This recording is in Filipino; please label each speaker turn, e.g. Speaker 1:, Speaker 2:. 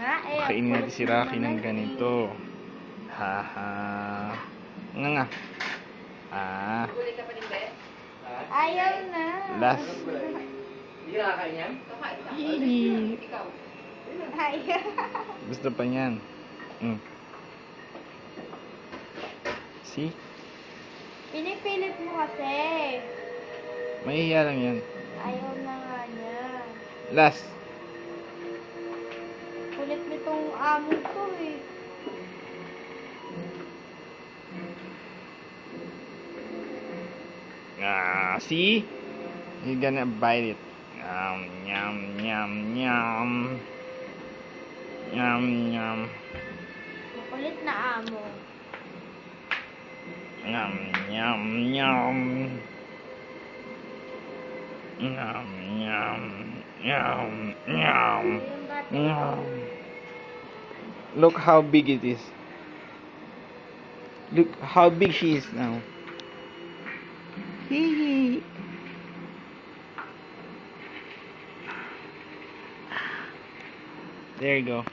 Speaker 1: nga eh.
Speaker 2: Kainin natin si Rocky ng
Speaker 1: Naman
Speaker 2: ganito. Haha. Nga. Ah.
Speaker 1: Ayaw na.
Speaker 2: Last.
Speaker 3: Hindi ka kakain yan?
Speaker 2: Hihi.
Speaker 1: Ayaw.
Speaker 2: Gusto pa niyan. See?
Speaker 1: Pinipilit mo kasi.
Speaker 2: Mahihiya lang yan.
Speaker 1: Ayaw na nga niya.
Speaker 2: Last.
Speaker 1: Kulit nitong amo ko eh.
Speaker 2: See? You're gonna bite it. Yum, yum, yum, yum. Yum, yum.
Speaker 1: Makulit na amo.
Speaker 2: Yum, yum, yum. Yum, yum, yum, yum, yum. Look how big it is. Look how big she is now. Hee. There you go.